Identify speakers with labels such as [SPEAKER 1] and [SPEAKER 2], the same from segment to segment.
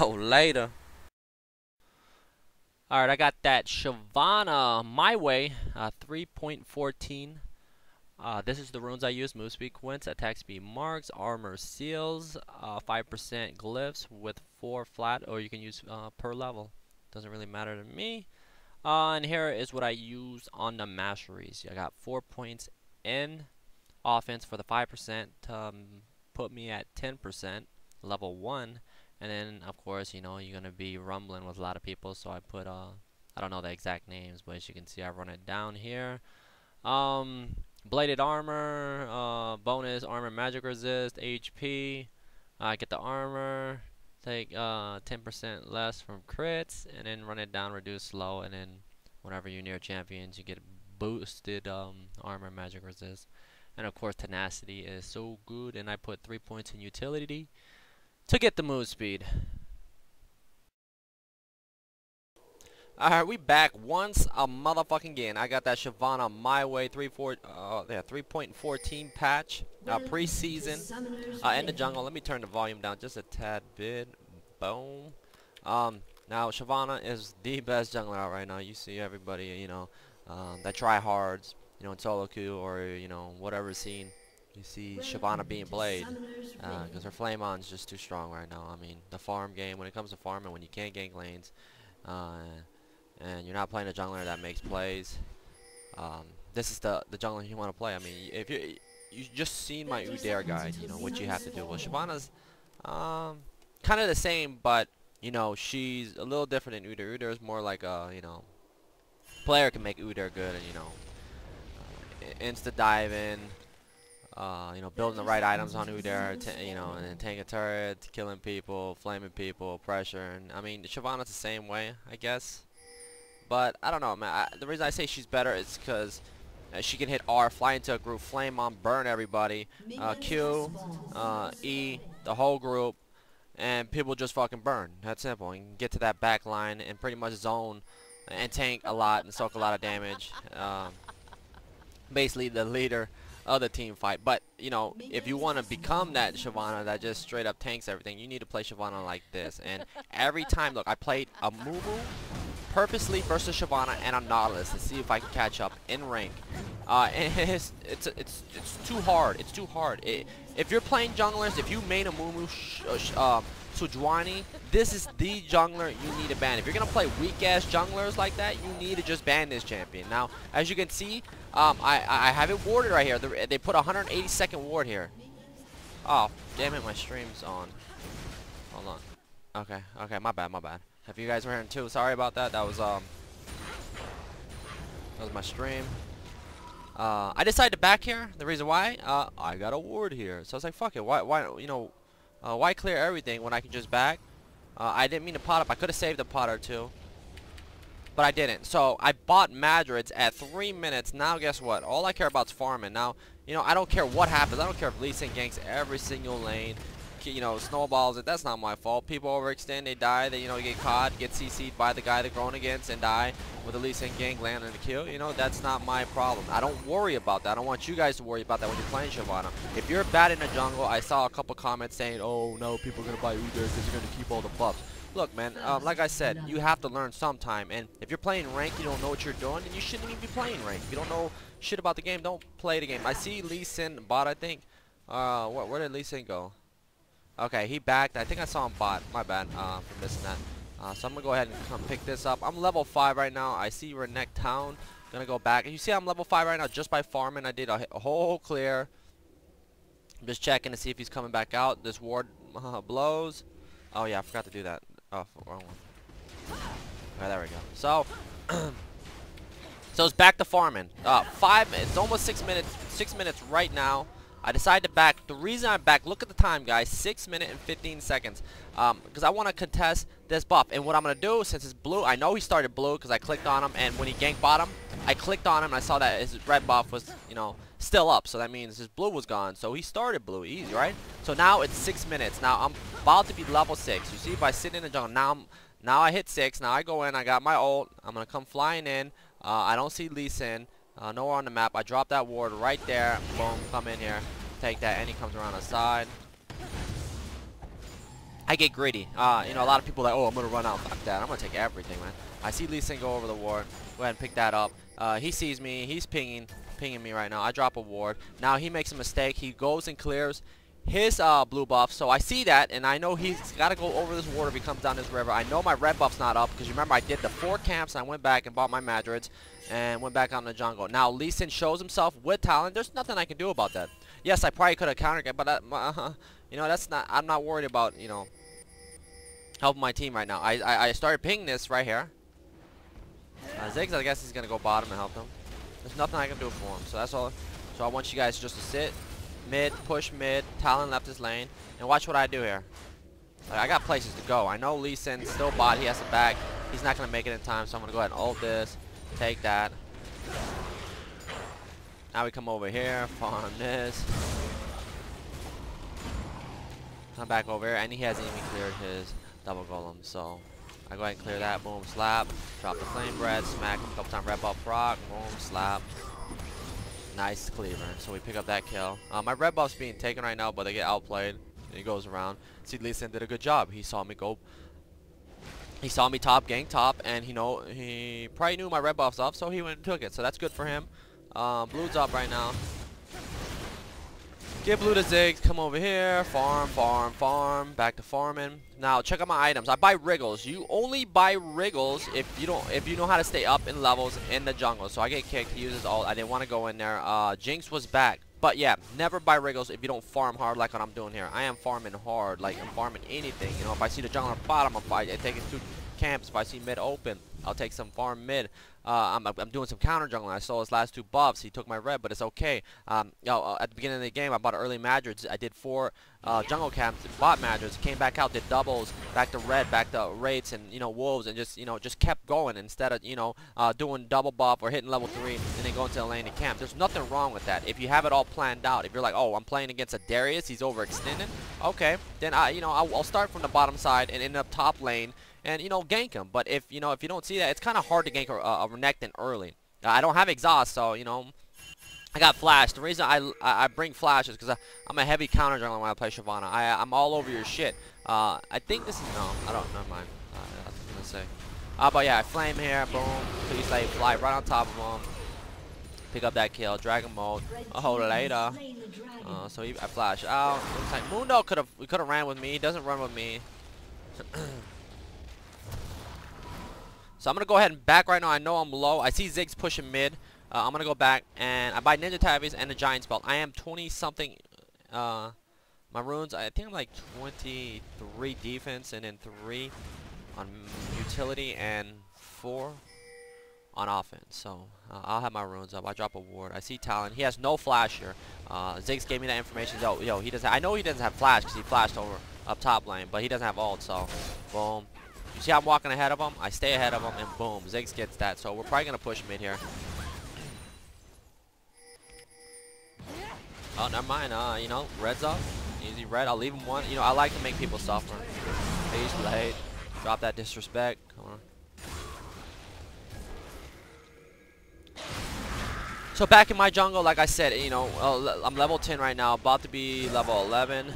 [SPEAKER 1] Oh, later. Alright, I got that Shyvana my way, 3.14. This is the runes I use: move speed quints, attack speed marks, armor seals, 5% glyphs with 4 flat, or you can use per level. Doesn't really matter to me. And here is what I use on the masteries. I got 4 points in offense for the 5% to put me at 10%, level 1. And then, of course, you're going to be rumbling with a lot of people, so I put, I don't know the exact names, but as you can see, I run it down here. Bladed armor, bonus armor magic resist, HP. I get the armor, take 10% less from crits, and then run it down, reduce slow, and then whenever you're near champions, you get boosted armor magic resist. And of course, tenacity is so good, and I put 3 points in utility to get the move speed. Alright, we back once a motherfucking again. I got that Shyvana my way 3.14 patch, preseason, in the jungle. Let me turn the volume down just a tad bit. Boom. Now Shyvana is the best jungler out right now. You see everybody, that try hards, in solo queue or whatever scene. You see Shyvana being played because her flame on is just too strong right now. I mean, the farm game, when it comes to farming, when you can't gank lanes, and you're not playing a jungler that makes plays, this is the jungler you want to play. I mean, if you just seen my UDYR guide, what you have to do. Well, Shyvana's kind of the same, but she's a little different than UDYR. UDYR is more like a player can make UDYR good, and insta dive in. Building the right items on UDYR, and then tank a turret, killing people, flaming people, pressure, and I mean, Shyvana's the same way, I guess. But I don't know, man. The reason I say she's better is because she can hit R, fly into a group, flame on, burn everybody, Q, E, the whole group, and people just fucking burn. That's simple. And get to that back line and pretty much zone and tank a lot and soak a lot of damage. Basically, the leader of the team fight. But if you want to become that Shyvana that just straight up tanks everything, you need to play Shyvana like this. And every time, look, I played a Mumu purposely versus Shyvana and a Nautilus to see if I can catch up in rank. And it's too hard. It's too hard. If you're playing junglers, if you made a Mumu Sujwani, this is the jungler you need to ban. If you're gonna play weak ass junglers like that, you need to just ban this champion. Now, as you can see, I have it warded right here. They put a 180-second ward here. Oh, damn it, my stream's on. Hold on. Okay, my bad. If you guys were hearing too, sorry about that. That was my stream. I decided to back here. The reason why, I got a ward here. So I was like, fuck it. Why clear everything when I can just back? I didn't mean to pot up. I could have saved a pot or two, but I didn't. So I bought Madrids at 3 minutes. Now guess what? All I care about is farming. Now, I don't care what happens. I don't care if Lee Sin ganks every single lane. Snowballs it. That's not my fault. People overextend. They die. They, get caught, get CC'd by the guy they're going against, and die with a Lee Sin gank, land on the kill. That's not my problem. I don't worry about that. I don't want you guys to worry about that when you're playing Shyvana. If you're bad in the jungle, I saw a couple comments saying, oh no, people are gonna buy UDYR because you're gonna keep all the buffs. Look, man, like I said, you have to learn sometime. And if you're playing rank, you don't know what you're doing, then you shouldn't even be playing rank. If you don't know shit about the game, don't play the game. I see Lee Sin bot, I think. Where did Lee Sin go? Okay, he backed. I think I saw him bot. My bad for missing that. So I'm going to go ahead and come pick this up. I'm level 5 right now. I see Rennek Town. Going to go back. You see I'm level 5 right now just by farming. I did a whole clear. I'm just checking to see if he's coming back out. This ward blows. Oh, yeah, I forgot to do that. Oh, wrong one. Okay, there we go. So, so it's back to farming. It's almost 6 minutes. 6 minutes right now. I decided to back. The reason I back, look at the time, guys, 6 minutes and 15 seconds. Because I want to contest this buff. And what I'm going to do, since it's blue, I know he started blue because I clicked on him. And when he ganked bottom, I clicked on him and I saw that his red buff was, still up. So that means his blue was gone. So he started blue, easy, right? So now it's 6 minutes. Now I'm about to be level 6. You see, by sitting in the jungle, now I hit 6. Now I go in, I got my ult. I'm going to come flying in. I don't see Lee Sin. Nowhere on the map. I drop that ward right there. Boom, come in here. Take that, and he comes around the side. I get greedy. You know, a lot of people are like, oh, I'm gonna run out. Fuck that. I'm gonna take everything, man. I see Lee Sin go over the ward. Go ahead and pick that up. He sees me. He's pinging me right now. I drop a ward. Now he makes a mistake. He goes and clears his blue buff. So I see that, and I know he's got to go over this ward if he comes down this river. I know my red buff's not up because you remember I did the 4 camps. And I went back and bought my Madrids and went back on the jungle. Now Lee Sin shows himself with talent. There's nothing I can do about that. Yes, I probably could have countered it, but you know, that's not. I'm not worried about, you know, helping my team right now. I started pinging this right here. Ziggs, I guess he's gonna go bottom and help him. There's nothing I can do for him, so that's all. So I want you guys just to sit mid, push mid. Talon left his lane, and watch what I do here. Like, I got places to go. I know Lee Sin still bot. He has to back. He's not gonna make it in time, so I'm gonna go ahead and ult this, take that. Now we come over here, farm this. Come back over here, and he hasn't even cleared his double golem, so I go ahead and clear that. Boom, slap. Drop the flame bread, smack him a couple times, red buff proc, boom, slap. Nice cleaver. So we pick up that kill. My red buff's being taken right now, but they get outplayed. And he goes around. See, Lee Sin did a good job. He saw me go. He saw me top, gang top, and he probably knew my red buff's up, so he went and took it. So that's good for him. Blue's up right now. Get blue to Ziggs, come over here, farm, farm, farm, back to farming. Now check out my items. I buy wriggles. You only buy wriggles if you know how to stay up in levels in the jungle. So I get kicked, he uses ult. I didn't want to go in there. Jinx was back. But yeah, never buy wriggles if you don't farm hard like what I'm doing here. I am farming hard, like I'm farming anything. You know, if I see the jungle at the bottom, I take it to camps. If I see mid open, I'll take some farm mid. I'm doing some counter jungling. I stole his last 2 buffs. He took my red, but it's okay. At the beginning of the game, I bought early Madrids. I did 4 jungle camps, bought Madrids, came back out, did doubles, back to red, back to rates, and wolves, and just kept going instead of doing double buff or hitting level 3 and then going to the lane to camp. There's nothing wrong with that if you have it all planned out. If you're like, oh, I'm playing against a Darius, he's overextended. Okay, then I'll start from the bottom side and end up top lane. And gank him. But if you don't see that, it's kind of hard to gank a Renekton early. I don't have exhaust, so I got flash. The reason I bring flash is because I'm a heavy counter jungler when I play Shyvana. I'm all over your shit. I think this is I don't. Never mind. I was gonna say. But yeah, I flame here. Boom. Please like fly right on top of him. Pick up that kill. Dragon mode. Oh later. So I flash out. Looks like Mundo could have ran with me. He doesn't run with me. So I'm going to go ahead and back right now. I know I'm low. I see Ziggs pushing mid. I'm going to go back, and I buy Ninja Tabbies and the Giant Spell. I am 20-something. My runes, I think I'm like 23 defense, and then 3 on utility, and 4 on offense. So I'll have my runes up. I drop a ward. I see Talon. He has no flash here. Ziggs gave me that information. Yo, he doesn't. I know he doesn't have flash because he flashed over up top lane, but he doesn't have ult. So boom. You see I'm walking ahead of him? I stay ahead of him, and boom, Ziggs gets that. So we're probably going to push mid here. Oh, never mind. Red's up. Easy red. I'll leave him one. I like to make people suffer. He's late. Drop that disrespect. Come on. So back in my jungle, like I said, I'm level 10 right now. About to be level 11.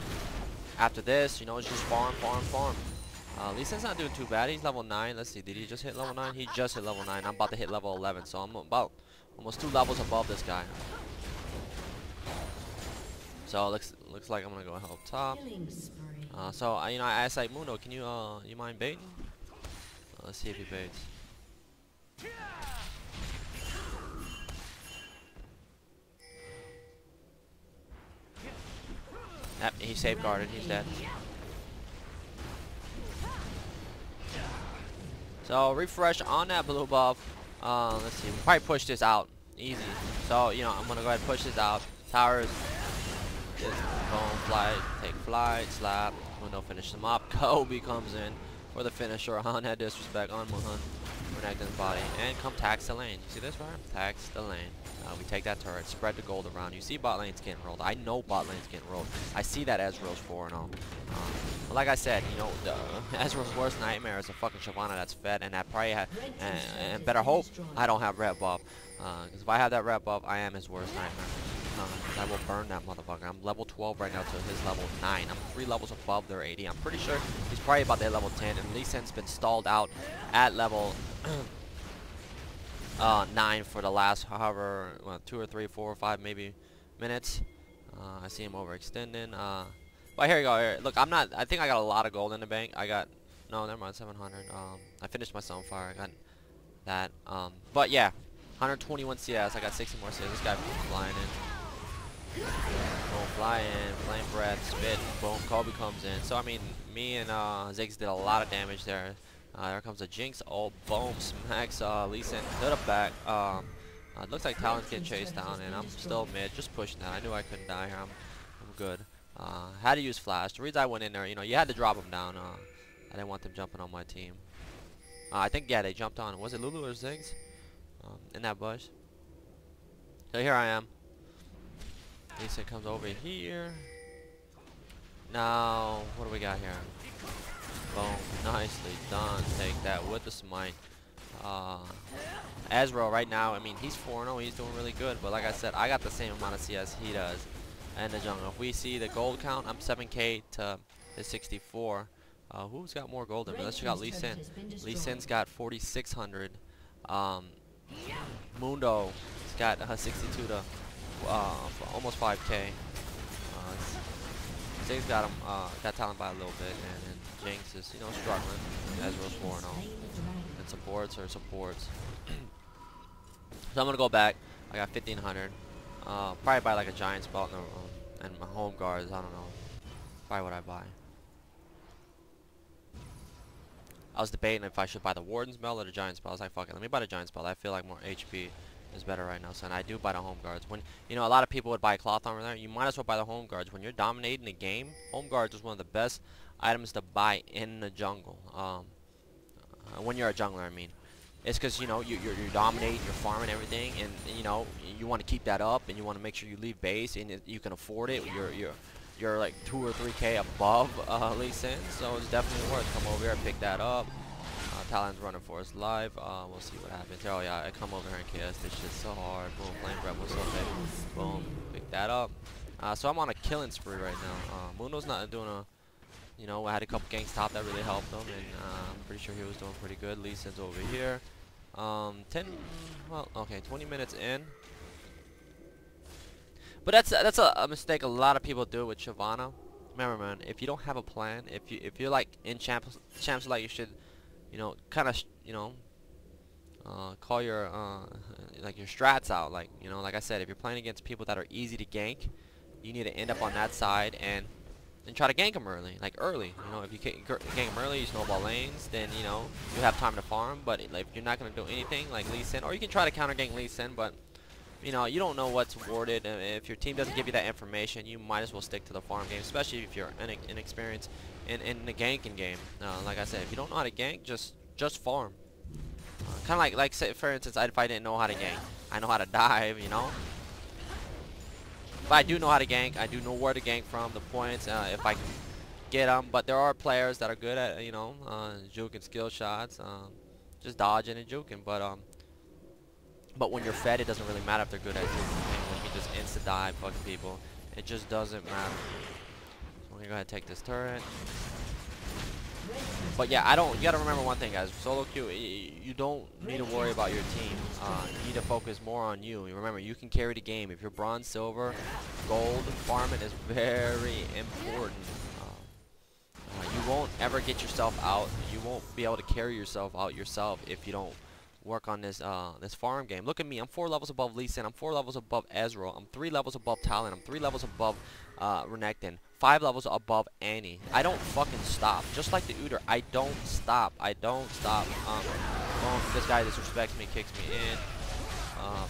[SPEAKER 1] After this, it's just farm, farm, farm. Lee Sin's not doing too bad. He's level 9. Let's see. Did he just hit level 9? He just hit level 9. I'm about to hit level 11. So I'm about almost 2 levels above this guy. So looks like I'm gonna go help top. So I asked like Mundo, can you mind baiting? Let's see if he baits. Yep, he's safeguarded. He's dead. So refresh on that blue buff. Let's see. We'll probably push this out. Easy. So I'm gonna go ahead and push this out. Towers. Just boom, flight. Take flight. Slap. Mundo finish them up. Kobe comes in for the finisher on that disrespect on Muhan. Renekton's body. And come tax the lane. You see this right? Tax the lane. We take that turret. Spread the gold around. You see bot lane's getting rolled. I know bot lane's getting rolled. I see that Ezreal's 4-0. But like I said, Ezreal's worst nightmare is a fucking Shyvana that's fed, and that probably and better hope I don't have red buff. Because if I have that red buff, I am his worst nightmare. I will burn that motherfucker. I'm level 12 right now to his level 9. I'm 3 levels above their 80. I'm pretty sure he's probably about their level 10. And Lee Sin's been stalled out at level 9 for the last however 2 or 3, 4 or 5 maybe minutes. I see him overextending. But here you go. Here. Look, I'm not. I think I got a lot of gold in the bank. I got no, never mind. 700. I finished my Sunfire. I got that. But yeah, 121 CS. I got 60 more CS. This guy flying in. Boom, fly in. Flame breath. Spit. Boom. Kobe comes in. So I mean, me and Ziggs did a lot of damage there. There comes a Jinx. Oh, boom. Smacks Lee Sin to the back. It looks like Talon's getting chased down, and I'm still mid, just pushing that. I knew I couldn't die here. I'm good. Had to use flash. The reason I went in there, you know, you had to drop them down. I didn't want them jumping on my team. I think, yeah, they jumped on. Was it Lulu or Ziggs? In that bush. So here I am. Lee Sin comes over here. Now, what do we got here? Boom. Nicely done. Take that with the smite. Ezreal right now, I mean, he's 4-0. He's doing really good. But like I said, I got the same amount of CS he does in the jungle. If we see the gold count, I'm 7K to his 64. Who's got more gold than me? Let's check out Lee Sin. Lee Sin's got 4,600. Mundo's got 62 to almost 5K. Ziggs got him, got Talon by a little bit, and then Jinx is, you know, struggling. Ezreal's 4-0. And supports are supports. So I'm gonna go back. I got 1,500. Probably buy like a giant spell and my home guards. I don't know. Probably what I buy. I was debating if I should buy the Warden spell or the giant spell. I was like, fuck it, let me buy the giant spell. I feel like more HP is better right now, so and I do buy the home guards. When you know a lot of people would buy cloth armor there, you might as well buy the home guards. When you're dominating the game, home guards is one of the best items to buy in the jungle. When you're a jungler, I mean. It's because you know you're dominating, you're farming everything, and you know you want to keep that up, and you want to make sure you leave base, and you can afford it. You're like 2 or 3K above Lee Sin, so it's definitely worth. Come over here and pick that up. Talon's running for his life. We'll see what happens. Oh yeah, I come over here and KS this shit so hard. Boom, flame breath was so big. Boom, pick that up. So I'm on a killing spree right now. Mundo's not doing a. You know, I had a couple ganks top that really helped him, and I'm pretty sure he was doing pretty good. Lee Sin's over here. 20 minutes in. But that's a mistake a lot of people do with Shyvana. Remember, man, if you don't have a plan, if you're like in champs like, you should, you know, kind of, you know, call your like your strats out. Like, you know, like I said, if you're playing against people that are easy to gank, you need to end up on that side and try to gank them early, like early. You know, if you gank them early, you snowball lanes, then you know you have time to farm. But like, if you're not gonna do anything like Lee Sin, or you can try to counter gank Lee Sin, but you know you don't know what's warded. And if your team doesn't give you that information, you might as well stick to the farm game, especially if you're inexperienced in the ganking game. Like I said, if you don't know how to gank, just farm. Kind of like say for instance, if I didn't know how to gank, I know how to dive, you know. But I do know how to gank. I do know where to gank from, the points, if I can get them. But there are players that are good at, you know, juking skill shots, just dodging and juking. But when you're fed, it doesn't really matter if they're good at juking. When you just insta dive fucking people, it just doesn't matter. So we're gonna go ahead and take this turret. But yeah, you gotta remember one thing, guys. Solo queue, you don't need to worry about your team. You need to focus more on you. Remember, you can carry the game. If you're bronze, silver, gold, farming is very important. You won't ever get yourself out. You won't be able to carry yourself out yourself if you don't work on this this farm game. Look at me. I'm 4 levels above Lee Sin. I'm 4 levels above Ezreal. I'm 3 levels above Talon. I'm 3 levels above Renekton. 5 levels above Annie. I don't fucking stop. Just like the UDYR, I don't stop. I don't stop. This guy disrespects me, kicks me in.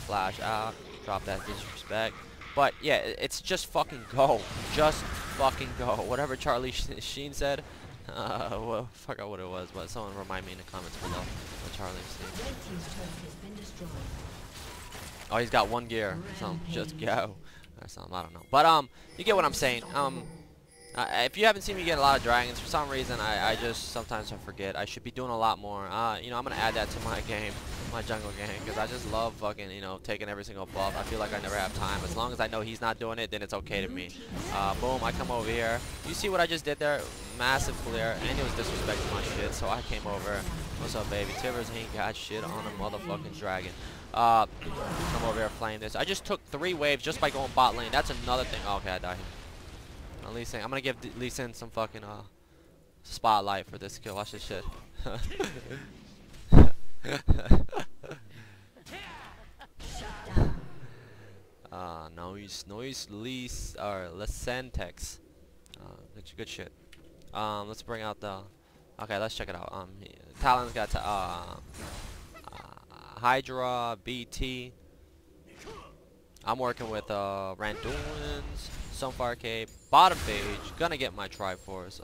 [SPEAKER 1] Flash out. Drop that disrespect. But yeah, it's just fucking go. Just fucking go. Whatever Charlie Sheen said. Well, I forgot what it was, but someone remind me in the comments below what Charlie said. Oh, he's got 1 gear. So just go. Or something, I don't know. But you get what I'm saying. If you haven't seen me get a lot of dragons, for some reason, I just sometimes I forget. I should be doing a lot more. You know, I'm going to add that to my game, my jungle game, because I just love fucking, you know, taking every single buff. I feel like I never have time. As long as I know he's not doing it, then it's okay to me. Boom, I come over here. You see what I just did there? Massive clear, and he was disrespecting my shit, so I came over. What's up, baby? Tivers ain't got shit on a motherfucking dragon. Come over here, flame this. I just took 3 waves just by going bot lane. That's another thing. Oh, okay, I died. Lee Sin. I'm gonna give Lee Sin some fucking spotlight for this kill. Watch this shit. Noise Lease or Lesentex. Good shit. Let's bring out the. Okay, let's check it out. Talon's got Hydra, BT. I'm working with Randuin's, Sunfire Cape, bottom page, gonna get my Triforce.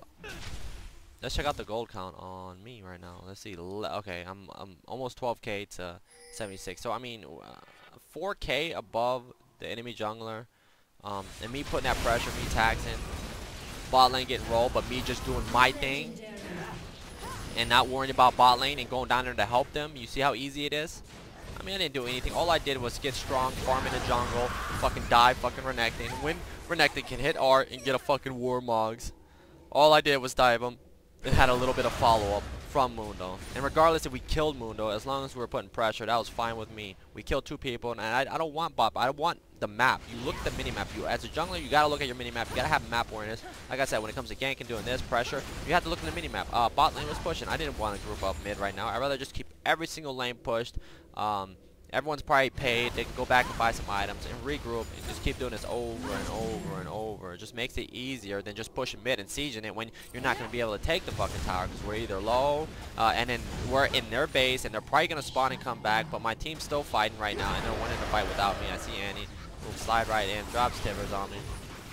[SPEAKER 1] Let's check out the gold count on me right now. Let's see. Okay, I'm almost 12k to 76. So I mean, 4k above the enemy jungler, and me putting that pressure, me taxing, bot lane getting rolled, but me just doing my thing and not worrying about bot lane and going down there to help them. You see how easy it is? I mean, I didn't do anything. All I did was get strong, farm in the jungle, fucking die, fucking Renekton. When Renekton can hit R and get a fucking Warmogs, all I did was dive him. It had a little bit of follow-up from Mundo. And regardless if we killed Mundo, as long as we were putting pressure, that was fine with me. We killed 2 people, and I don't want bot. I want the map. You look at the mini-map. You, as a jungler, you gotta look at your mini-map. You gotta have map awareness. Like I said, when it comes to ganking, doing this, pressure, you have to look at the mini-map. Bot lane was pushing. I didn't want to group up mid right now. I'd rather just keep every single lane pushed. Everyone's probably paid. They can go back and buy some items and regroup and just keep doing this over and over and over. It just makes it easier than just pushing mid and sieging it when you're not going to be able to take the fucking tower because we're either low and then we're in their base and they're probably going to spawn and come back. But my team's still fighting right now and they're winning the fight without me. I see Annie will slide right in, drops Tivers on me.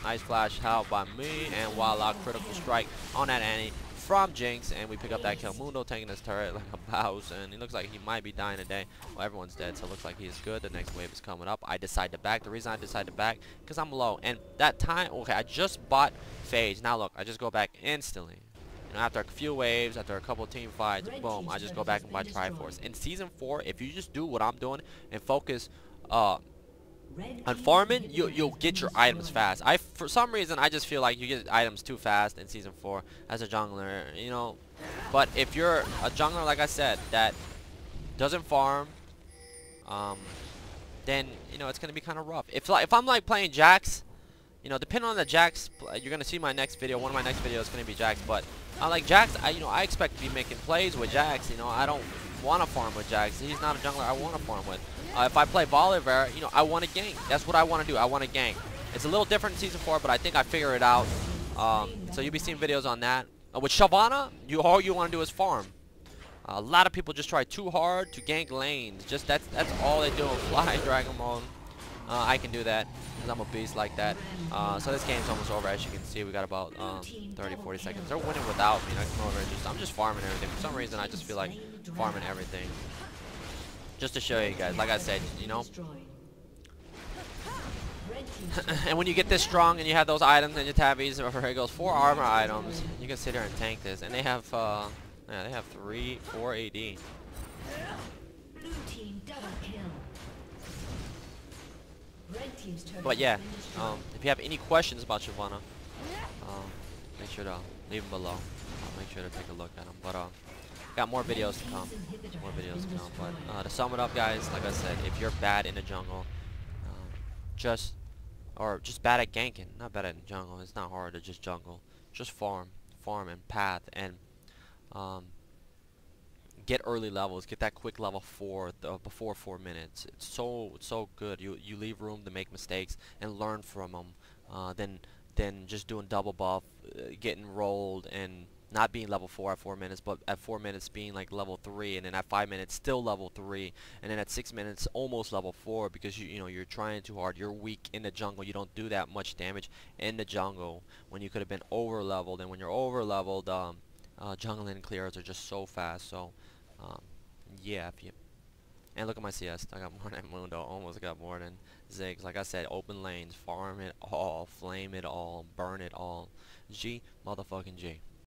[SPEAKER 1] Nice flash help by me and voila, critical strike on that Annie from Jinx, and we pick up that kill. Mundo taking his turret like a mouse, and he looks like he might be dying today. Well, everyone's dead, so it looks like he is good. The next wave is coming up. I decide to back. The reason I decide to back, because I'm low. And that time, okay, I just bought Phage. Now look, I just go back instantly. You know, after a few waves, after a couple team fights, boom, I just go back and buy Triforce. In Season 4, if you just do what I'm doing and focus on farming, you'll get your items fast. For some reason, I just feel like you get items too fast in Season 4 as a jungler, you know. But if you're a jungler, like I said, that doesn't farm, then, you know, it's going to be kind of rough. If I'm like playing Jax, you know, depending on the Jax, you're going to see my next video. One of my next videos is going to be Jax. But like Jax, you know, I expect to be making plays with Jax. You know, I don't want to farm with Jax. He's not a jungler I want to farm with. If I play Volibear, you know, I want to gank. That's what I want to do. I want to gank. It's a little different in Season 4, but I think I figure it out. So you'll be seeing videos on that. With Shyvana, all you want to do is farm. A lot of people just try too hard to gank lanes. Just that's all they do. Fly Dragon Ball. I can do that because I'm a beast like that. So this game's almost over. As you can see, we got about 30, 40 seconds. They're winning without me. And I come over and I'm just farming everything. For some reason, I just feel like farming everything. Just to show you guys, like I said, you know. And when you get this strong and you have those items in your tabbies, it goes 4 armor items, you can sit here and tank this. And they have, yeah, they have 4 AD.
[SPEAKER 2] Blue team double kill. Red team's turret.
[SPEAKER 1] But yeah, if you have any questions about Shyvana, make sure to leave them below. I'll make sure to take a look at them. But got more videos to come. More videos to come. But to sum it up, guys, like I said, if you're bad in the jungle, just bad at ganking, not bad at the jungle. It's not hard to just jungle. Just farm and path and get early levels. Get that quick level 4 before 4 minutes. It's so good. You leave room to make mistakes and learn from them. Then just doing double buff, getting rolled and not being level 4 at 4 minutes, but at 4 minutes being like level 3, and then at 5 minutes still level 3, and then at 6 minutes almost level 4 because you know you're trying too hard. You're weak in the jungle. You don't do that much damage in the jungle when you could have been over leveled, and when you're over leveled, jungling clears are just so fast. So yeah, And look at my CS. I got more than Mundo. Almost got more than Ziggs. Like I said, open lanes, farm it all, flame it all, burn it all. G motherfucking G.